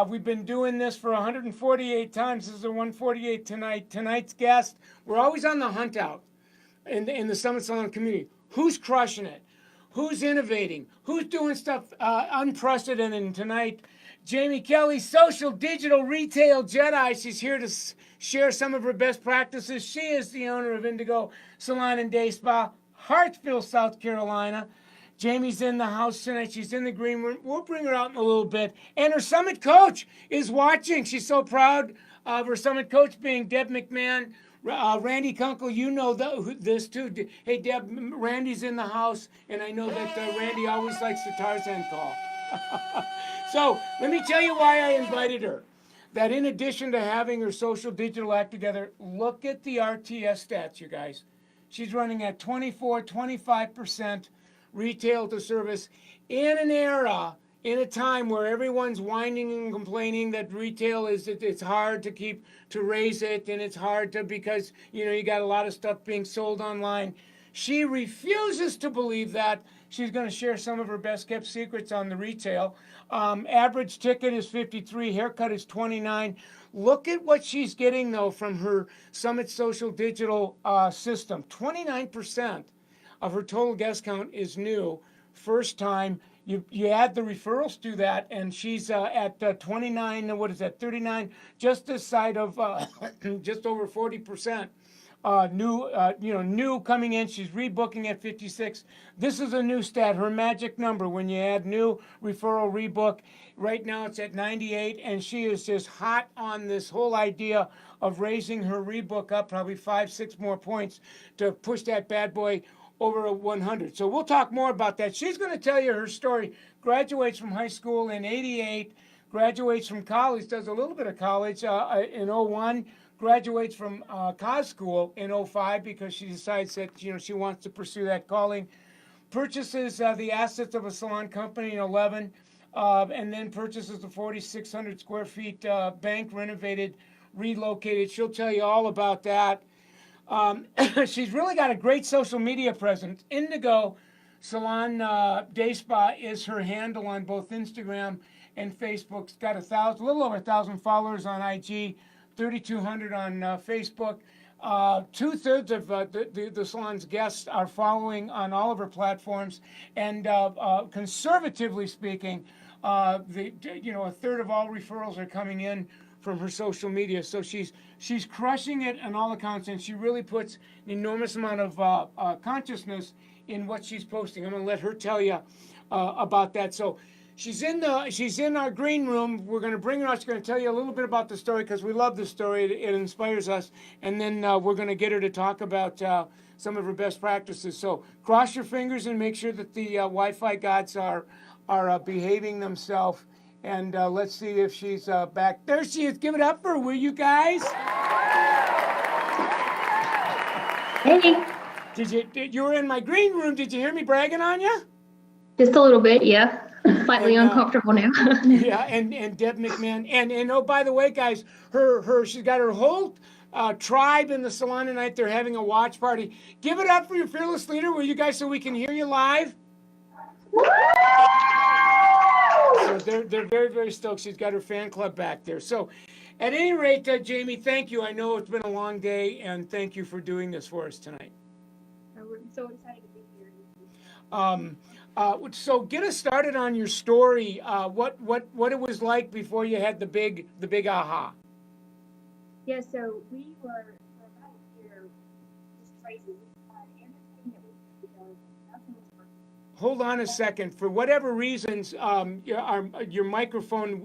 We've been doing this for 148 times. This is the 148 tonight. Tonight's guest, we're always on the hunt out in the Summit Salon community. Who's crushing it? Who's innovating? Who's doing stuff unprecedented? And tonight, Jamie Kelly, social digital retail Jedi. She's here to share some of her best practices. She is the owner of Indigo Salon and Day Spa, Hartsville, South Carolina. Jamie's in the house tonight. She's in the green room. We'll bring her out in a little bit. And her summit coach is watching. She's so proud of her summit coach being Deb McMahon. Randy Kunkel, you know this too. Hey, Deb, Randy's in the house, and I know that Randy always likes the Tarzan call. So let me tell you why I invited her. That in addition to having her social digital act together, look at the RTS stats, you guys. She's running at 25% retail to service in an era, in a time where everyone's whining and complaining that retail it's hard to raise it, and it's hard to, because you got a lot of stuff being sold online. She refuses to believe that. She's going to share some of her best kept secrets on the retail. Average ticket is 53, haircut is 29. Look at what she's getting though from her Summit Social Digital system. 29% of her total guest count is new, first time. You add the referrals to that, and she's at 29. What is that? 39, just this side of just over 40%. New coming in. She's rebooking at 56. This is a new stat. Her magic number when you add new referral rebook. Right now it's at 98, and she is just hot on this whole idea of raising her rebook up probably 5-6 more points to push that bad boy over a 100. So we'll talk more about that. She's going to tell you her story. Graduates from high school in 88, graduates from college, does a little bit of college in 01, graduates from cos school in 05 because she decides that she wants to pursue that calling, purchases the assets of a salon company in 11, and then purchases the 4,600 square feet bank, renovated, relocated. She'll tell you all about that. She's really got a great social media presence. Indigo Salon Day Spa is her handle on both Instagram and Facebook. It's got a little over 1,000 followers on IG, 3,200 on Facebook. 2/3 of the salon's guests are following on all of her platforms, and conservatively speaking, a third of all referrals are coming in from her social media. So she's crushing it on all accounts, and she really puts an enormous amount of consciousness in what she's posting. I'm going to let her tell you about that. So she's in our green room. We're going to bring her out. She's going to tell you a little bit about the story because we love the story. It inspires us. And then we're going to get her to talk about some of her best practices. So cross your fingers and make sure that the Wi-Fi gods are behaving themselves. And let's see if she's back. There she is. Give it up for her, will you guys? Hey. You were in my green room. Did you hear me bragging on you? Just a little bit, yeah. Slightly uncomfortable now. Yeah, and Deb McMahon. And oh, by the way, guys, she's got her whole tribe in the salon tonight. They're having a watch party. Give it up for your fearless leader, will you guys, so we can hear you live? So they're very, very stoked. She's got her fan club back there. So at any rate, Jamie, thank you. I know it's been a long day, and thank you for doing this for us tonight. We're so excited to be here. So get us started on your story. What it was like before you had the big aha. Yeah, so we were for about a year just crazy. We had everything that we could do. Nothing was working. Hold on a second. For whatever reasons, your microphone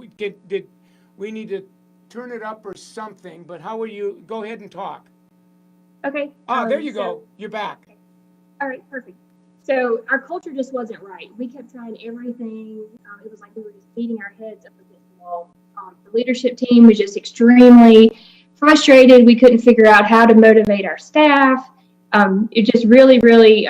we need to turn it up or something. But how are you? Go ahead and talk. Okay. There you go. You're back. All right, perfect. So our culture just wasn't right. We kept trying everything. It was like we were just beating our heads up against the wall. The leadership team was just extremely frustrated. We couldn't figure out how to motivate our staff. It just really, really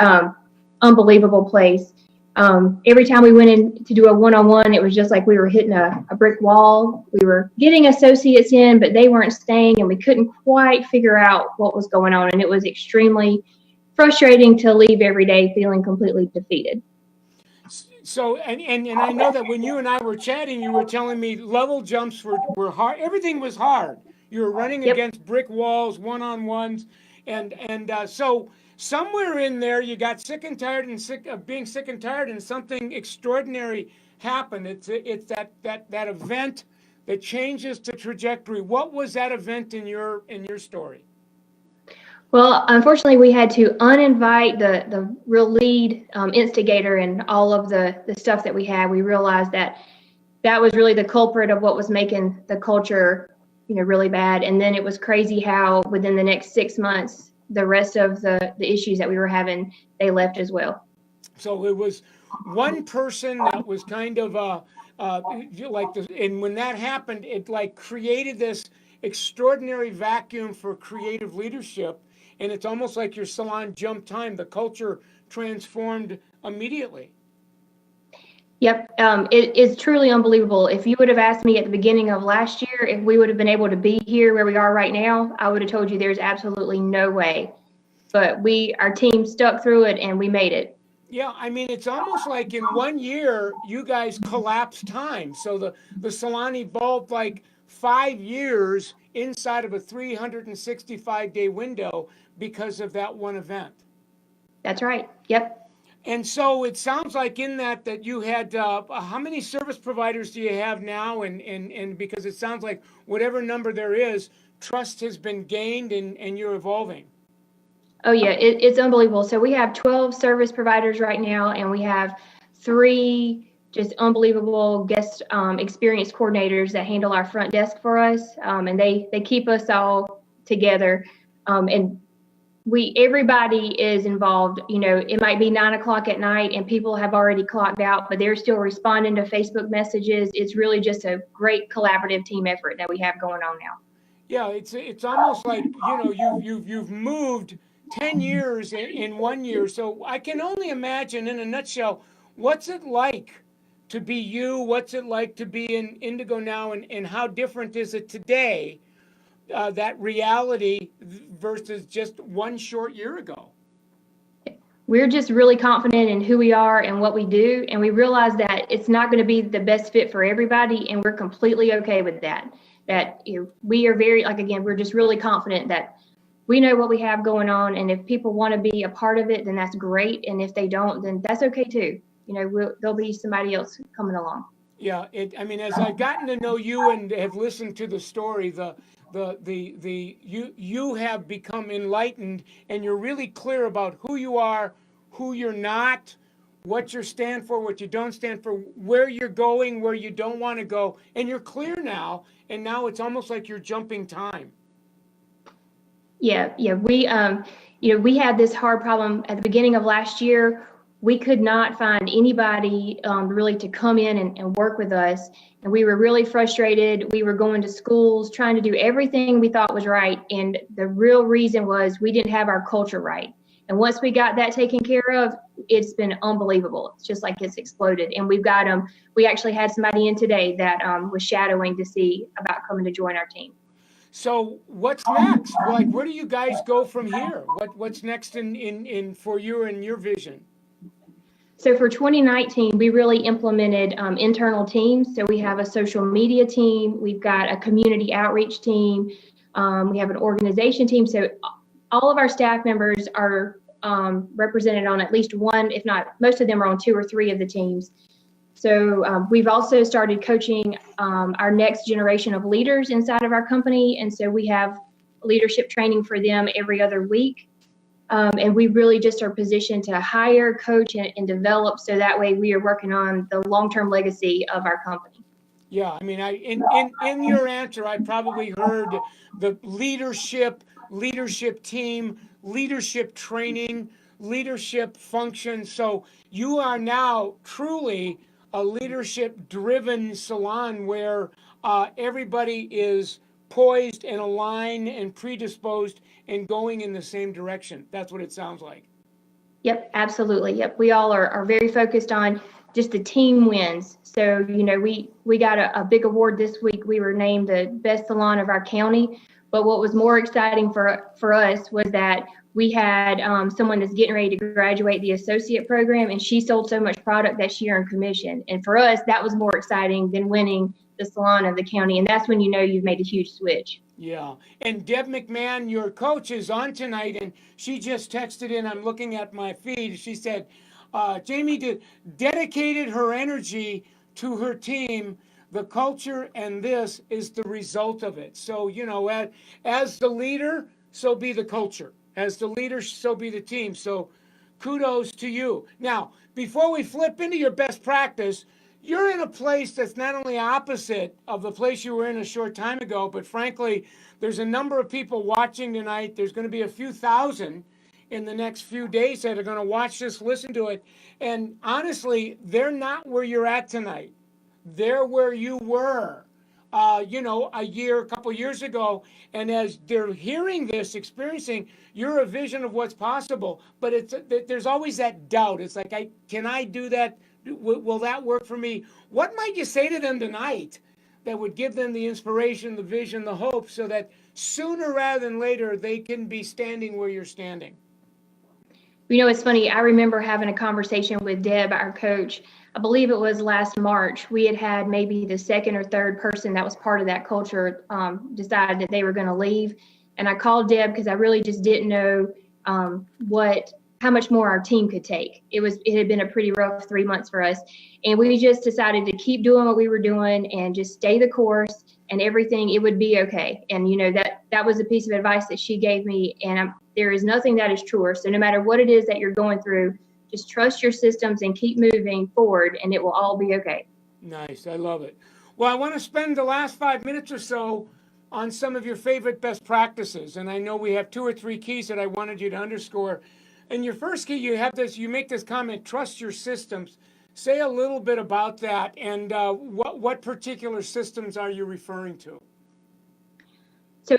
unbelievable place. Every time we went in to do a one-on-one, it was just like we were hitting a brick wall. We were getting associates in, but they weren't staying, and we couldn't quite figure out what was going on. And it was extremely frustrating to leave every day feeling completely defeated. So, and I know that when you and I were chatting, you were telling me level jumps were hard. Everything was hard. You were running Yep. against brick walls, one-on-ones, so somewhere in there you got sick and tired and sick of being sick and tired, and something extraordinary happened. It's that event that changes the trajectory. What was that event in your story? Well, unfortunately, we had to uninvite the real lead instigator and all of the stuff that we had. We realized that that was really the culprit of what was making the culture, really bad. And then it was crazy how within the next 6 months, the rest of the issues that we were having, they left as well. So it was one person that was kind of like this, and when that happened, it like created this extraordinary vacuum for creative leadership, and it's almost like your salon jumped time. The culture transformed immediately. Yep, it is truly unbelievable. If you would have asked me at the beginning of last year if we would have been able to be here where we are right now, I would have told you there's absolutely no way. But our team stuck through it and we made it. Yeah, I mean, it's almost like in 1 year you guys collapsed time. So the salon evolved like 5 years inside of a 365-day window because of that one event. That's right. Yep. And so it sounds like in that you had how many service providers do you have now? And because it sounds like whatever number there is, trust has been gained and you're evolving. Oh yeah, it's unbelievable. So we have 12 service providers right now, and we have 3 just unbelievable guest experience coordinators that handle our front desk for us, and they keep us all together. And everybody is involved. It might be 9 o'clock at night and people have already clocked out, but they're still responding to Facebook messages. It's really just a great collaborative team effort that we have going on now. Yeah, it's almost like you've moved 10 years in 1 year. So I can only imagine, in a nutshell, what's it like to be you? What's it like to be in Indigo now, and how different is it today? That reality versus just one short year ago. We're just really confident in who we are and what we do, and we realize that it's not going to be the best fit for everybody, and we're completely okay with that. That we are very, like, again, we're just really confident that we know what we have going on, and if people want to be a part of it, then that's great, and if they don't, then that's okay too. There'll be somebody else coming along. Yeah, I mean, as I've gotten to know you and have listened to the story, you have become enlightened, and you're really clear about who you are, who you're not, what you stand for, what you don't stand for, where you're going, where you don't want to go, and you're clear now. And now it's almost like you're jumping time. Yeah. We had this hard problem at the beginning of last year. We could not find anybody really to come in and work with us. And we were really frustrated. We were going to schools, trying to do everything we thought was right. And the real reason was we didn't have our culture right. And once we got that taken care of, it's been unbelievable. It's just like it's exploded. And we've got we actually had somebody in today that was shadowing to see about coming to join our team. So what's next? Like, where do you guys go from here? What's next in for you and your vision? So for 2019, we really implemented internal teams. So we have a social media team, we've got a community outreach team, we have an organization team. So all of our staff members are represented on at least one, if not most of them are on 2 or 3 of the teams. So we've also started coaching our next generation of leaders inside of our company. And so we have leadership training for them every other week. And we really just are positioned to hire, coach, and develop, so that way we are working on the long-term legacy of our company. Yeah, I mean, in your answer, I probably heard the leadership team, leadership training, leadership function. So you are now truly a leadership-driven salon where everybody is poised and aligned and predisposed and going in the same direction. That's what it sounds like. Yep, absolutely. Yep, we all are very focused on just the team wins. So, we got a big award this week. We were named the best salon of our county. But what was more exciting for us was that We had someone that's getting ready to graduate the associate program, and she sold so much product that she earned commission. And for us, that was more exciting than winning the salon of the county. And that's when you know you've made a huge switch. Yeah. And Deb McMahon, your coach, is on tonight, and she just texted in. I'm looking at my feed. She said, Jamie dedicated her energy to her team. The culture and this is the result of it. So, you know, as the leader, so be the culture. As the leader, so be the team. So kudos to you. Now, before we flip into your best practice, you're in a place that's not only opposite of the place you were in a short time ago, but frankly, there's a number of people watching tonight. There's going to be a few thousand in the next few days that are going to watch this, listen to it. And honestly, they're not where you're at tonight. They're where you were, a couple years ago. And as they're hearing this, experiencing, you're a vision of what's possible. But there's always that doubt. It's like, can I do that? Will that work for me? What might you say to them tonight that would give them the inspiration, the vision, the hope, so that sooner rather than later they can be standing where you're standing? You know, it's funny. I remember having a conversation with Deb, our coach. I believe it was last March. We had maybe the second or third person that was part of that culture decide that they were going to leave. And I called Deb because I really just didn't know how much more our team could take. It had been a pretty rough 3 months for us. And we just decided to keep doing what we were doing and just stay the course, and everything, it would be okay. And you know, that was a piece of advice that she gave me, and there is nothing that is truer. So no matter what it is that you're going through, just trust your systems and keep moving forward, and it will all be okay. Nice. I love it. Well, I want to spend the last 5 minutes or so on some of your favorite best practices. And I know we have 2 or 3 keys that I wanted you to underscore. And your first key, you make this comment, trust your systems. Say a little bit about that, and what particular systems are you referring to? So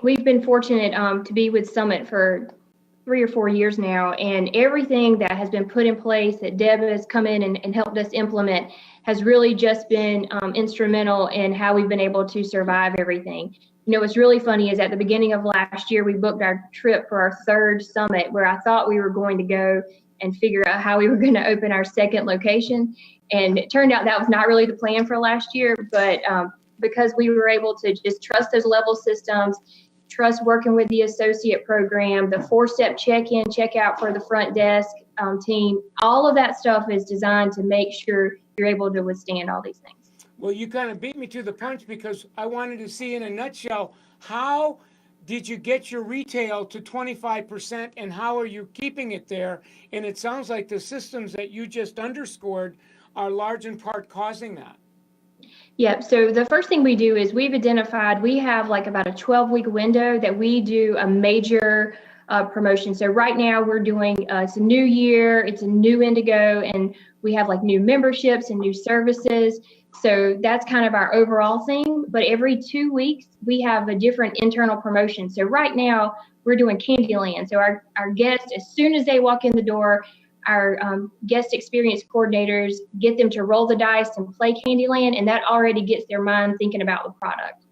we've been fortunate to be with Summit for 3 or 4 years now, and everything that has been put in place that Deb has come in and helped us implement has really just been instrumental in how we've been able to survive everything. You know, what's really funny is at the beginning of last year, we booked our trip for our 3rd summit, where I thought we were going to go and figure out how we were going to open our 2nd location. And it turned out that was not really the plan for last year, but because we were able to just trust those level systems, trust working with the associate program, the 4-step check-in, check-out for the front desk team, all of that stuff is designed to make sure you're able to withstand all these things. Well, you kind of beat me to the punch, because I wanted to see in a nutshell, how did you get your retail to 25%, and how are you keeping it there? And it sounds like the systems that you just underscored are large in part causing that. Yep. So the first thing we do is we have like about a 12-week window that we do a major promotion. So right now we're doing, it's a new year, it's a new Indigo, and we have like new memberships and new services. So that's kind of our overall thing. But every 2 weeks, we have a different internal promotion. So right now, we're doing Candyland. So our guests, as soon as they walk in the door, our guest experience coordinators get them to roll the dice and play Candyland, and that already gets their mind thinking about the product.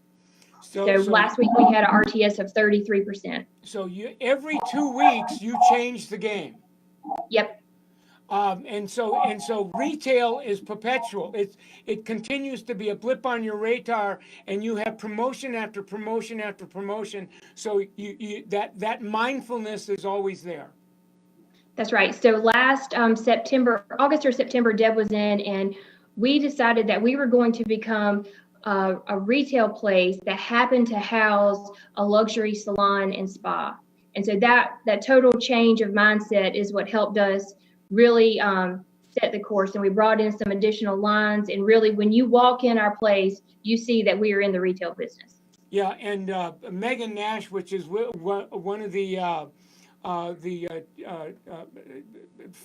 So last week, we had an RTS of 33%. So every 2 weeks, you change the game. Yep. And so retail is perpetual. It continues to be a blip on your radar, and you have promotion after promotion after promotion. So that mindfulness is always there. That's right. So last August or September, Deb was in, and we decided that we were going to become a retail place that happened to house a luxury salon and spa. And so that total change of mindset is what helped us really set the course. And we brought in some additional lines. And really, when you walk in our place, you see that we are in the retail business. Yeah, and Megan Nash, which is one of the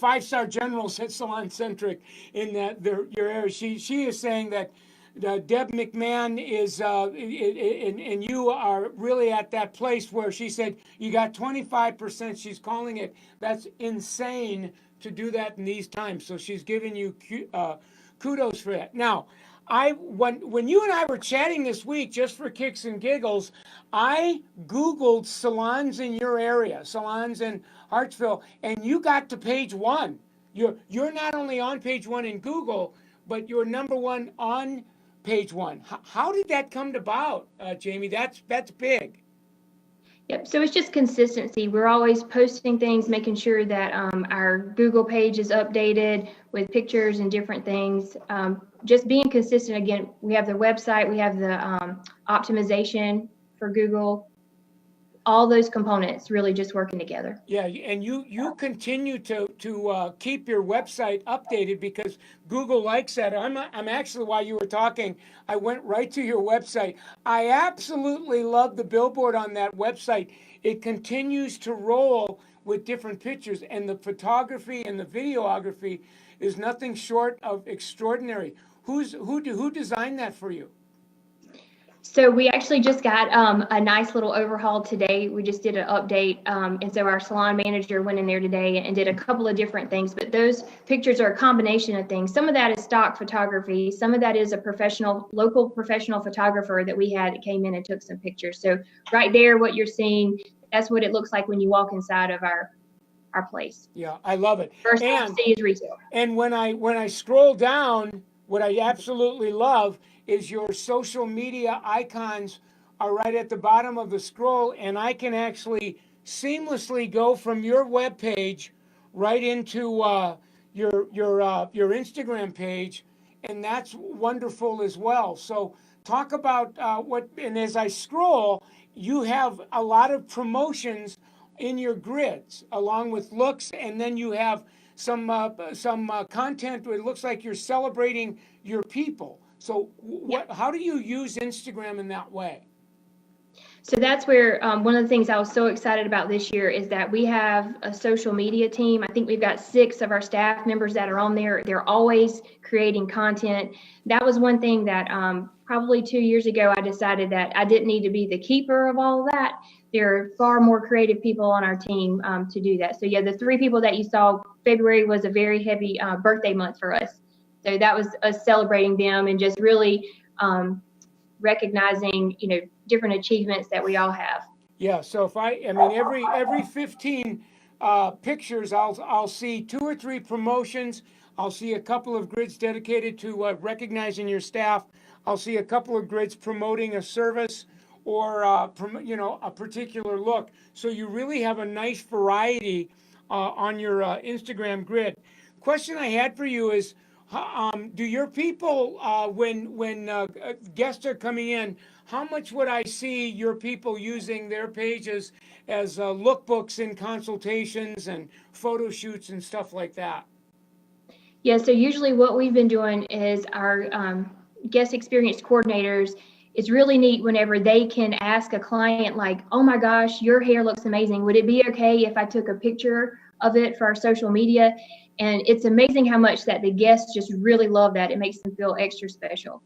5-star generals at Salon Centric in your area, she is saying that Deb McMahon is, and you are really at that place where she said you got 25%. She's calling it. That's insane to do that in these times. So she's giving you kudos for that. Now, when you and I were chatting this week, just for kicks and giggles, I Googled salons in your area, salons in Hartsville, and you got to page one. You're not only on page one in Google, but you're number one on page one. How did that come about, Jamie? That's big. Yep. So it's just consistency. We're always posting things, making sure that our Google page is updated with pictures and different things. Just being consistent. Again, we have the website, we have the optimization for Google. All those components really just working together. Yeah, and you continue to keep your website updated because Google likes that. I'm actually, while you were talking, I went right to your website. I absolutely love the billboard on that website. It continues to roll with different pictures, and the photography and the videography is nothing short of extraordinary. Who designed that for you? So we actually just got a nice little overhaul today. We just did an update, and so our salon manager went in there today and did a couple of different things. But those pictures are a combination of things. Some of that is stock photography. Some of that is a local professional photographer that we had that came in and took some pictures. So right there, what you're seeing, that's what it looks like when you walk inside of our place. Yeah, I love it. First thing you see is retail. And when I scroll down, what I absolutely love is your social media icons are right at the bottom of the scroll, and I can actually seamlessly go from your web page right into your Instagram page, and that's wonderful as well. So talk about and as I scroll, you have a lot of promotions in your grids along with looks, and then you have some content where it looks like you're celebrating your people. So how do you use Instagram in that way? So that's where one of the things I was so excited about this year is that we have a social media team. I think we've got 6 of our staff members that are on there. They're always creating content. That was one thing that probably 2 years ago I decided that I didn't need to be the keeper of all of that. There are far more creative people on our team to do that. So yeah, the 3 people that you saw, February was a very heavy birthday month for us. So that was us celebrating them and just really recognizing, different achievements that we all have. Yeah. So if I mean, every 15 pictures, I'll see 2 or 3 promotions. I'll see a couple of grids dedicated to recognizing your staff. I'll see a couple of grids promoting a service or a particular look. So you really have a nice variety on your Instagram grid. Question I had for you is, do your people, when guests are coming in, how much would I see your people using their pages as lookbooks in consultations and photo shoots and stuff like that? Yeah, so usually what we've been doing is our guest experience coordinators, it's really neat whenever they can ask a client like, oh my gosh, your hair looks amazing. Would it be okay if I took a picture of it for our social media? And it's amazing how much that the guests just really love that. It makes them feel extra special.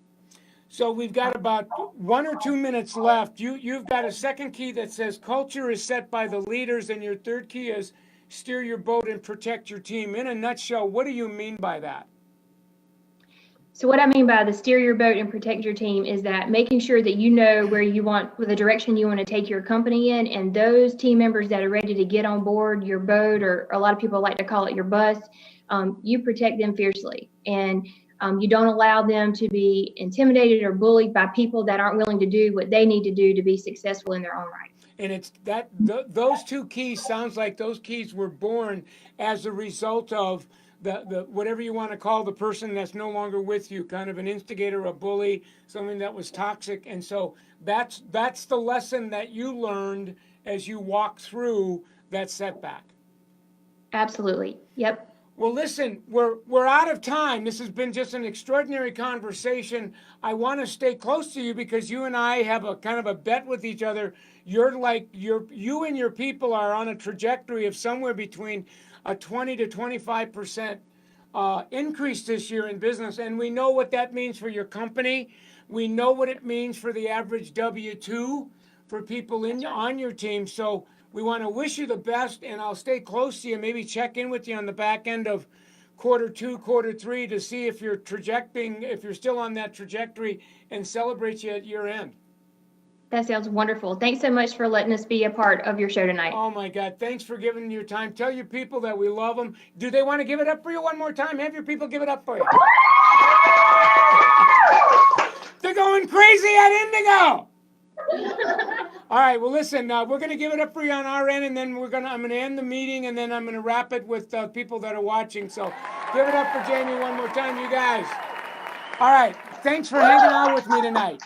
So we've got about 1 or 2 minutes left. You've got a second key that says culture is set by the leaders, and your third key is steer your boat and protect your team. In a nutshell, what do you mean by that? So what I mean by the steer your boat and protect your team is that making sure that you know where the direction you want to take your company in, and those team members that are ready to get on board your boat, or a lot of people like to call it your bus, you protect them fiercely. And you don't allow them to be intimidated or bullied by people that aren't willing to do what they need to do to be successful in their own right. And it's that those 2 keys sounds like those keys were born as a result of the whatever you want to call the person that's no longer with you, kind of an instigator, a bully, something that was toxic. And so that's the lesson that you learned as you walk through that setback. Absolutely. Yep. Well, listen, we're out of time. This has been just an extraordinary conversation. I want to stay close to you because you and I have a kind of a bet with each other. You and your people are on a trajectory of somewhere between a 20 to 25% increase this year in business, and we know what that means for your company. We know what it means for the average W-2 for people on your team. So we want to wish you the best, and I'll stay close to you, maybe check in with you on the back end of quarter 2, quarter 3 to see if you're if you're still on that trajectory, and celebrate you at year end. That sounds wonderful. Thanks so much for letting us be a part of your show tonight. Oh my God, thanks for giving your time. Tell your people that we love them. Do they want to give it up for you one more time? Have your people give it up for you. They're going crazy at Indigo. All right, well, listen, we're going to give it up for you on our end, and then I'm going to end the meeting, and then I'm going to wrap it with people that are watching. So give it up for Jamie one more time, you guys. All right, thanks for hanging out with me tonight.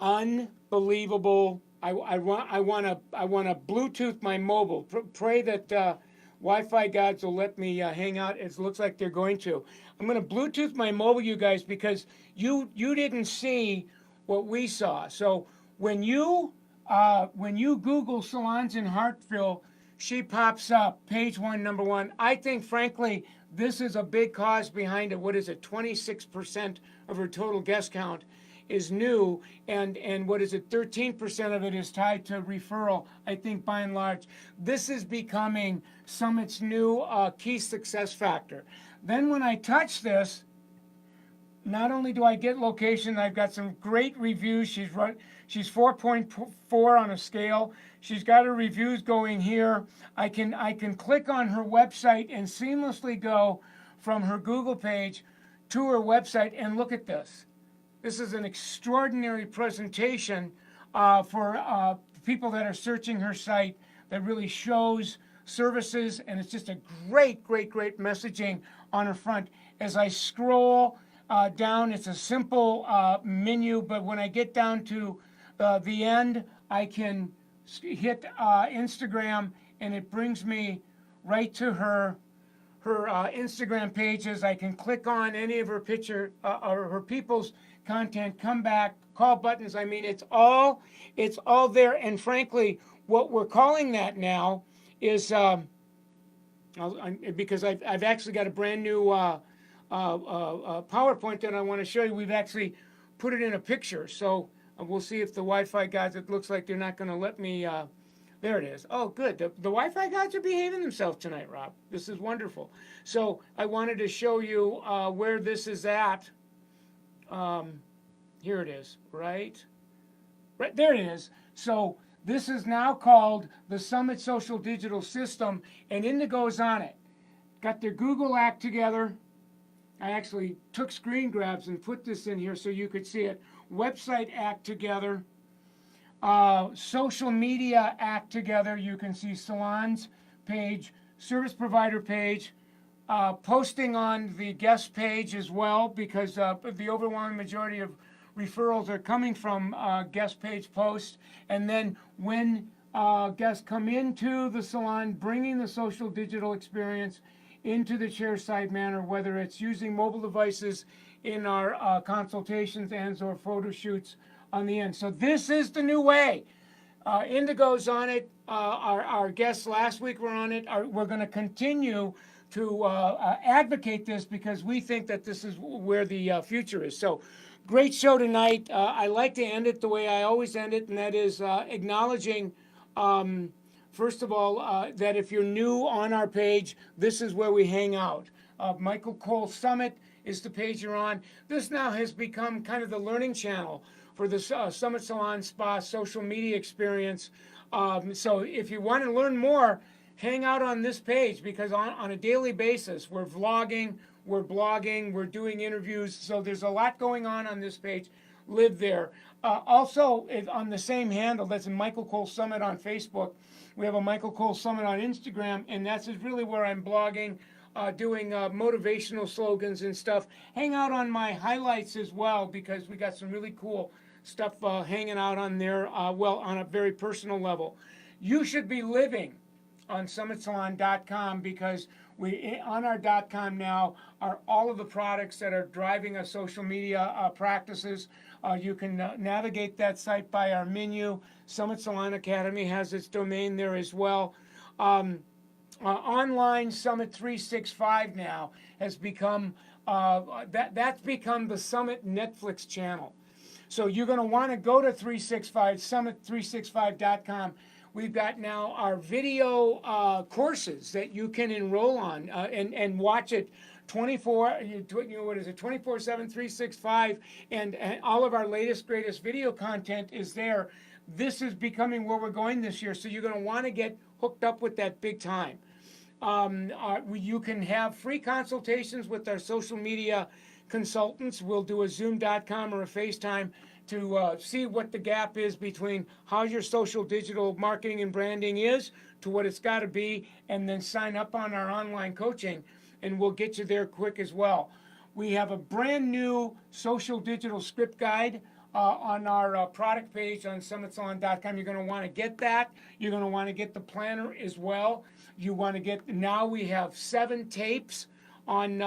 Unbelievable. I want to Bluetooth my mobile. Pray that Wi-Fi gods will let me hang out. It looks like they're going to. I'm going to Bluetooth my mobile, you guys, because you didn't see what we saw. So when you Google salons in Hartville, she pops up, page 1, number 1. I think, frankly, this is a big cause behind it. What is it? 26% of her total guest count is new, and what is it, 13% of it is tied to referral. I think by and large this is becoming Summit's new key success factor. Then when I touch this, not only do I get location, I've got some great reviews. She's 4.4 on a scale. She's got her reviews going here. I can click on her website and seamlessly go from her Google page to her website, and look at this. This is an extraordinary presentation for people that are searching her site that really shows services, and it's just a great messaging on her front. As I scroll down, it's a simple menu, but when I get down to the end, I can hit Instagram, and it brings me right to her Instagram pages. I can click on any of her picture or her people's content, come back, call buttons. I mean, it's all there. And frankly, what we're calling that now is because I've actually got a brand new PowerPoint that I want to show you. We've actually put it in a picture, so we'll see if the Wi-Fi guys. It looks like they're not going to let me. There it is. Oh, good. The Wi-Fi guys are behaving themselves tonight, Rob. This is wonderful. So I wanted to show you where this is at. Here it is, right there it is. So this is now called the Summit Social Digital System, and Indigo's on it. Got their Google act together. I actually took screen grabs and put this in here so you could see it. Website act together. Social media act together. You can see salons page, service provider page, posting on the guest page as well, because the overwhelming majority of referrals are coming from guest page posts. And then when guests come into the salon, bringing the social digital experience into the chairside manner, whether it's using mobile devices in our consultations and or photo shoots on the end. So this is the new way. Indigo's on it. Our guests last week were on it. We're going to continue to advocate this because we think that this is where the future is. So great show tonight. I like to end it the way I always end it, and that is acknowledging, first of all, that if you're new on our page, this is where we hang out. Michael Cole Summit is the page you're on. This now has become kind of the learning channel for the Summit Salon Spa social media experience. So if you want to learn more, hang out on this page, because on a daily basis, we're vlogging, we're blogging, we're doing interviews. So there's a lot going on this page. Live there. Also, on the same handle, that's Michael Cole Summit on Facebook. We have a Michael Cole Summit on Instagram, and that's really where I'm blogging, doing motivational slogans and stuff. Hang out on my highlights as well, because we got some really cool stuff hanging out on there, on a very personal level. You should be living on summitsalon.com, because on our .com now are all of the products that are driving our social media practices. You can navigate that site by our menu. Summit Salon Academy has its domain there as well. Online Summit 365 now has become, that's become the Summit Netflix channel. So you're going to want to go to 365, summit365.com. We've got now our video courses that you can enroll on and watch it 24, what is it, 24/7, 365, and all of our latest, greatest video content is there. This is becoming where we're going this year, so you're going to want to get hooked up with that big time. You can have free consultations with our social media consultants. We'll do a Zoom.com or a FaceTime to see what the gap is between how your social digital marketing and branding is to what it's got to be, and then sign up on our online coaching, and we'll get you there quick as well. We have a brand new social digital script guide on our product page on summitsalon.com. You're going to want to get that. You're going to want to get the planner as well. You want to get, now we have 7 tapes on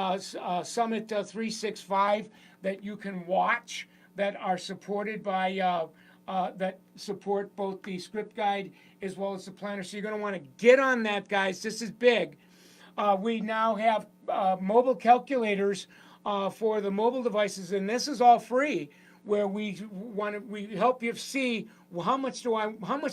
Summit 365 that you can watch that are supported by, that support both the script guide as well as the planner. So you're going to want to get on that, guys. This is big. We now have mobile calculators for the mobile devices, and this is all free, where we help you see, well, how much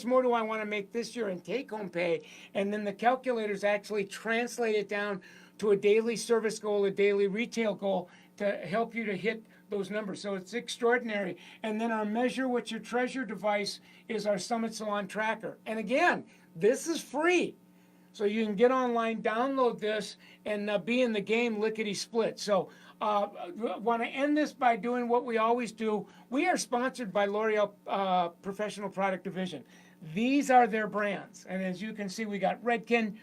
more do I want to make this year in take-home pay, and then the calculators actually translate it down to a daily service goal, a daily retail goal, to help you to hit those numbers. So it's extraordinary. And then our Measure What Your Treasure device is our Summit Salon tracker. And again, this is free. So you can get online, download this, and be in the game lickety-split. So want to end this by doing what we always do. We are sponsored by L'Oreal Professional Product Division. These are their brands. And as you can see, we got Redken,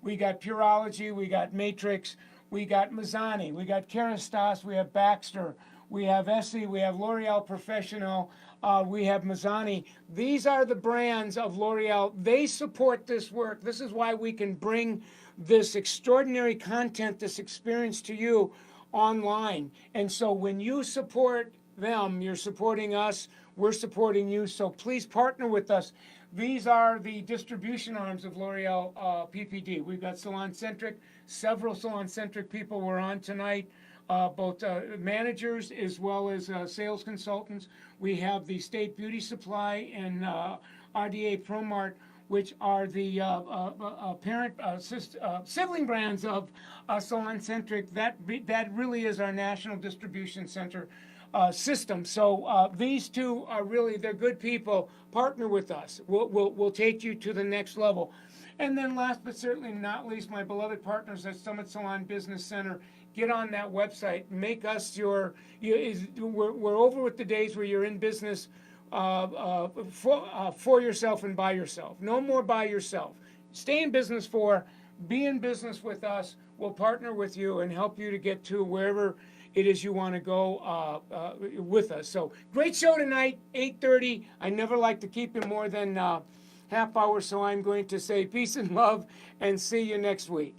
we got Pureology, we got Matrix, we got Mazzani, we got Kerastase, we have Baxter, we have Essie, we have L'Oreal Professional, we have Mazzani. These are the brands of L'Oreal. They support this work. This is why we can bring this extraordinary content, this experience to you online. And so when you support them, you're supporting us, we're supporting you. So please partner with us. These are the distribution arms of L'Oreal PPD. We've got Salon Centric. Several Salon Centric people were on tonight, both managers as well as sales consultants. We have the State Beauty Supply and RDA ProMart, which are the sibling brands of Salon Centric. That really is our national distribution center system. So these two are really, they're good people. Partner with us. We'll take you to the next level. And then last but certainly not least, my beloved partners at Summit Salon Business Center. Get on that website. Make us we're over with the days where you're in business for yourself and by yourself. No more by yourself. Stay in business be in business with us. We'll partner with you and help you to get to wherever it is you want to go with us. So great show tonight, 8:30. I never like to keep it more than half hour, so I'm going to say peace and love and see you next week.